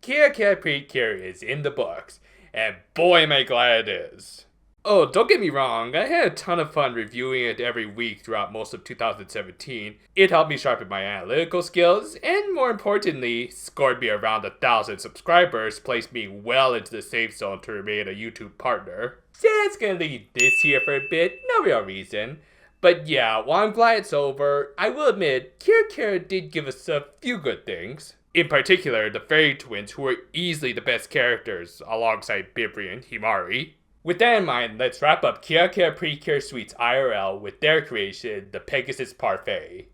Kirakira Precure is in the books, and boy am I glad it is. Oh, don't get me wrong, I had a ton of fun reviewing it every week throughout most of 2017. It helped me sharpen my analytical skills, and more importantly, scored me around 1,000 subscribers, placed me well into the safe zone to remain a YouTube partner. Ciel's gonna leave this here for a bit, no real reason. But yeah, while I'm glad it's over, I will admit, Kirakira did give us a few good things. In particular, the fairy twins, who were easily the best characters, alongside Bibri and Himari. With that in mind, let's wrap up Kirakira Precure Suites IRL with their creation, the Pegasus Parfait.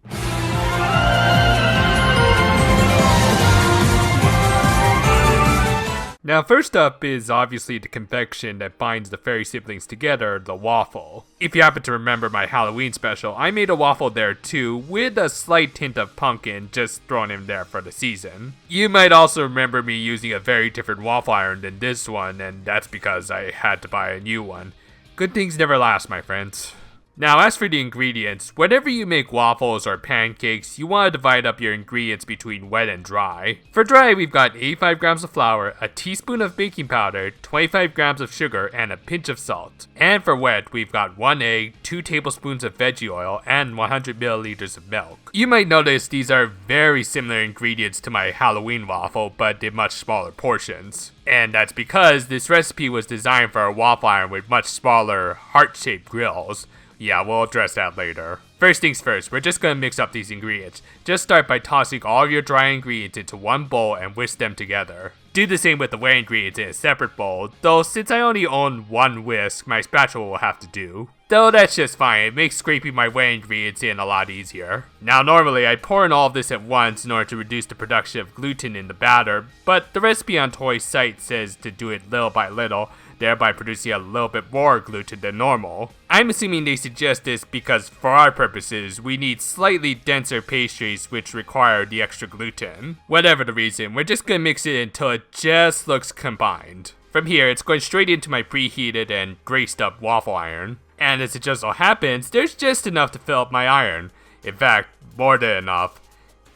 Now first up is obviously the confection that binds the fairy siblings together, the waffle. If you happen to remember my Halloween special, I made a waffle there too, with a slight hint of pumpkin just thrown in there for the season. You might also remember me using a very different waffle iron than this one, and that's because I had to buy a new one. Good things never last, my friends. Now as for the ingredients, whenever you make waffles or pancakes, you want to divide up your ingredients between wet and dry. For dry, we've got 85 grams of flour, a teaspoon of baking powder, 25 grams of sugar, and a pinch of salt. And for wet, we've got 1 egg, 2 tablespoons of veggie oil, and 100 milliliters of milk. You might notice these are very similar ingredients to my Halloween waffle, but in much smaller portions. And that's because this recipe was designed for a waffle iron with much smaller, heart-shaped grills. Yeah, we'll address that later. First things first, we're just gonna mix up these ingredients. Just start by tossing all of your dry ingredients into one bowl and whisk them together. Do the same with the wet ingredients in a separate bowl, though since I only own one whisk, my spatula will have to do. Though that's just fine, it makes scraping my wet ingredients in a lot easier. Now normally I pour in all of this at once in order to reduce the production of gluten in the batter, but the recipe on Toei's site says to do it little by little, thereby producing a little bit more gluten than normal. I'm assuming they suggest this because for our purposes, we need slightly denser pastries which require the extra gluten. Whatever the reason, we're just gonna mix it until it just looks combined. From here, it's going straight into my preheated and greased up waffle iron. And as it just so happens, there's just enough to fill up my iron. In fact, more than enough.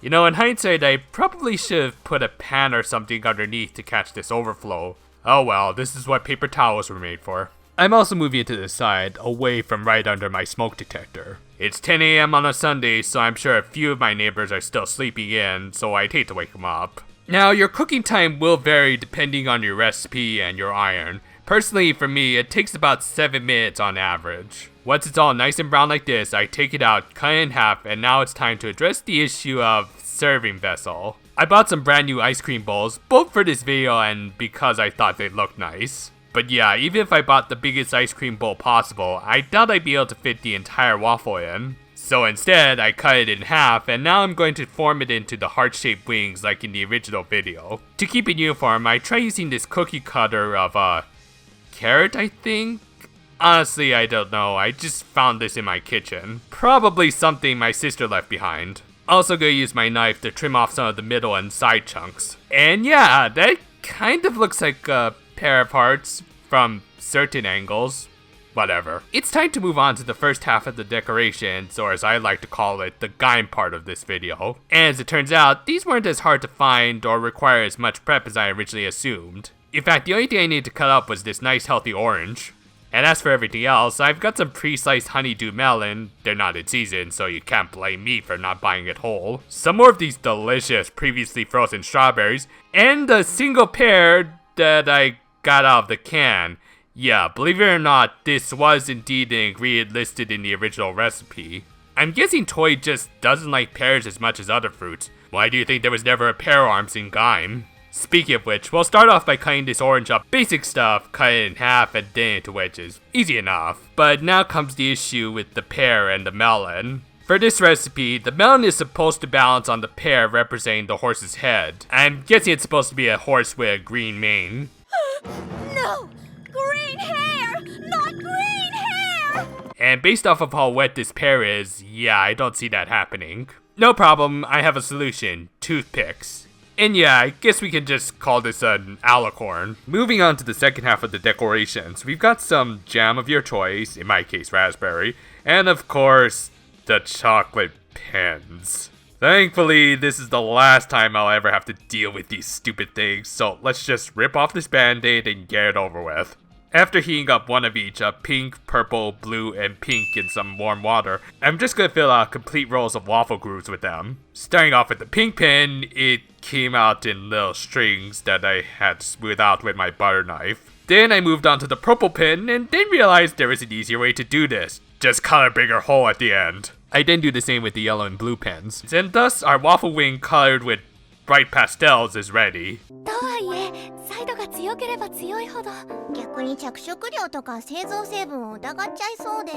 You know, in hindsight, I probably should have put a pan or something underneath to catch this overflow. Oh well, this is what paper towels were made for. I'm also moving to the side, away from right under my smoke detector. It's 10 AM on a Sunday, so I'm sure a few of my neighbors are still sleeping in, so I'd hate to wake them up. Now, your cooking time will vary depending on your recipe and your iron. Personally, for me, it takes about 7 minutes on average. Once it's all nice and brown like this, I take it out, cut it in half, and now it's time to address the issue of serving vessel. I bought some brand new ice cream bowls, both for this video and because I thought they looked nice. But yeah, even if I bought the biggest ice cream bowl possible, I doubt I'd be able to fit the entire waffle in. So instead, I cut it in half, and now I'm going to form it into the heart-shaped wings like in the original video. To keep it uniform, I try using this cookie cutter of carrot, I think? Honestly, I don't know, I just found this in my kitchen. Probably something my sister left behind. Also gonna use my knife to trim off some of the middle and side chunks. And yeah, that kind of looks like a pair of hearts from certain angles. Whatever. It's time to move on to the first half of the decorations, or as I like to call it, the Gaim part of this video. And as it turns out, these weren't as hard to find or require as much prep as I originally assumed. In fact, the only thing I needed to cut up was this nice healthy orange. And as for everything else, I've got some pre-sliced honeydew melon. They're not in season, so you can't blame me for not buying it whole. Some more of these delicious previously frozen strawberries, and a single pear that I got out of the can. Yeah, believe it or not, this was indeed an ingredient listed in the original recipe. I'm guessing Toei just doesn't like pears as much as other fruits. Why do you think there was never a pear arms in Gaim? Speaking of which, we'll start off by cutting this orange up. Basic stuff, cut it in half and then into wedges. Easy enough. But now comes the issue with the pear and the melon. For this recipe, the melon is supposed to balance on the pear representing the horse's head. I'm guessing it's supposed to be a horse with a green mane. No! Green hair! Not green hair! And based off of how wet this pear is, yeah, I don't see that happening. No problem, I have a solution. Toothpicks. And yeah, I guess we can just call this an alicorn. Moving on to the second half of the decorations, we've got some jam of your choice, in my case raspberry, and of course, the chocolate pens. Thankfully, this is the last time I'll ever have to deal with these stupid things, so let's just rip off this band-aid and get it over with. After heating up one of each, pink, purple, blue, and pink in some warm water, I'm just gonna fill out complete rolls of waffle grooves with them. Starting off with the pink pen, it came out in little strings that I had to smooth out with my butter knife. Then I moved on to the purple pen and then realized there was an easier way to do this. Just cut a bigger hole at the end. I then do the same with the yellow and blue pens. And thus, our waffle wing colored with bright pastels is ready. とはいえ、サイドが強ければ強いほど逆に着色料とか製造成分を疑っちゃいそうで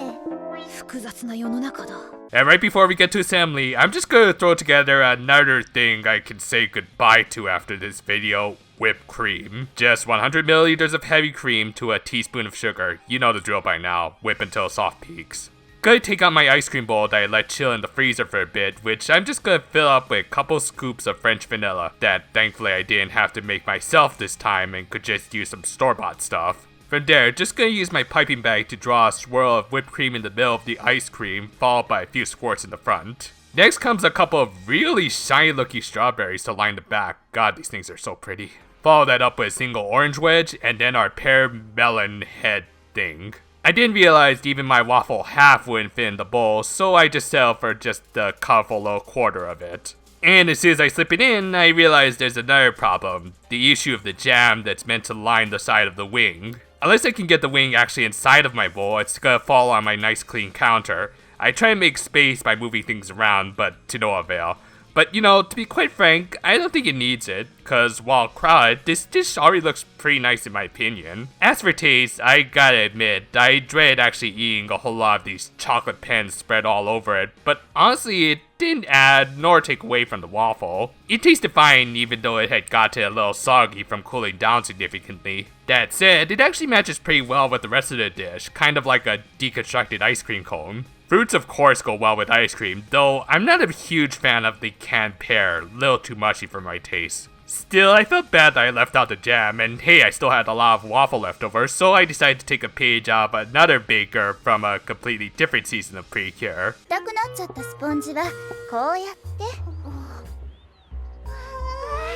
複雑な世の中だ。 And right before we get to assembly, I'm just gonna throw together another thing I can say goodbye to after this video. Whipped cream. Just 100 milliliters of heavy cream to a teaspoon of sugar. You know the drill by now. Whip until soft peaks. Gonna take out my ice cream bowl that I let chill in the freezer for a bit, which I'm just gonna fill up with a couple scoops of French vanilla that thankfully I didn't have to make myself this time and could just use some store-bought stuff. From there, just gonna use my piping bag to draw a swirl of whipped cream in the middle of the ice cream, followed by a few squirts in the front. Next comes a couple of really shiny looking strawberries to line the back. God, these things are so pretty. Follow that up with a single orange wedge, and then our pear melon head thing. I didn't realize even my waffle half wouldn't fit in the bowl, so I just settled for just the colorful little quarter of it. And as soon as I slip it in, I realize there's another problem. The issue of the jam that's meant to line the side of the wing. Unless I can get the wing actually inside of my bowl, it's gonna fall on my nice clean counter. I try and make space by moving things around, but to no avail. But you know, to be quite frank, I don't think it needs it, cause while crowded, this dish already looks pretty nice in my opinion. As for taste, I gotta admit, I dread actually eating a whole lot of these chocolate pens spread all over it, but honestly it didn't add nor take away from the waffle. It tasted fine even though it had gotten a little soggy from cooling down significantly. That said, it actually matches pretty well with the rest of the dish, kind of like a deconstructed ice cream cone. Fruits of course go well with ice cream, though I'm not a huge fan of the canned pear, a little too mushy for my taste. Still, I felt bad that I left out the jam, and hey, I still had a lot of waffle left over, so I decided to take a page out of another baker from a completely different season of Precure. 痛くなっちゃったスポンジはこうやって。美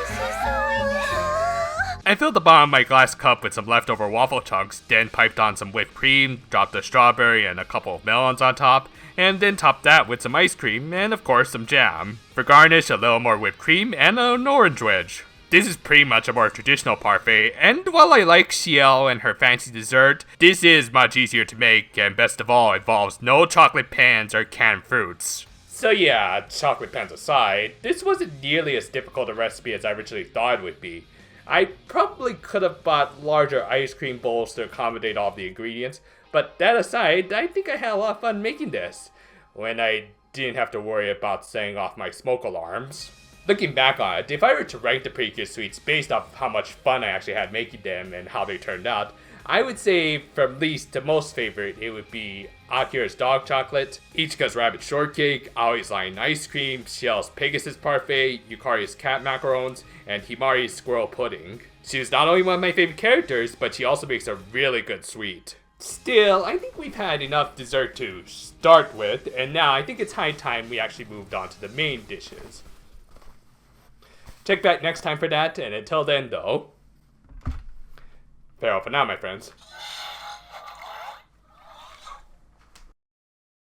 味しそうよ。 I filled the bottom of my glass cup with some leftover waffle chunks, then piped on some whipped cream, dropped a strawberry and a couple of melons on top, and then topped that with some ice cream and of course some jam. For garnish, a little more whipped cream and an orange wedge. This is pretty much a more traditional parfait, and while I like Ciel and her fancy dessert, this is much easier to make and best of all involves no chocolate pans or canned fruits. So yeah, chocolate pans aside, this wasn't nearly as difficult a recipe as I originally thought it would be. I probably could have bought larger ice cream bowls to accommodate all the ingredients, but that aside, I think I had a lot of fun making this, when I didn't have to worry about setting off my smoke alarms. Looking back on it, if I were to rank the Precure sweets based off how much fun I actually had making them and how they turned out, I would say from least to most favorite, it would be Akira's dog chocolate, Ichika's rabbit shortcake, Aoi's lion ice cream, Ciel's Pegasus parfait, Yukari's cat macarons, and Himari's squirrel pudding. She is not only one of my favorite characters, but she also makes a really good sweet. Still, I think we've had enough dessert to start with, and now I think it's high time we actually moved on to the main dishes. Check back next time for that, and until then though, farewell for now, my friends.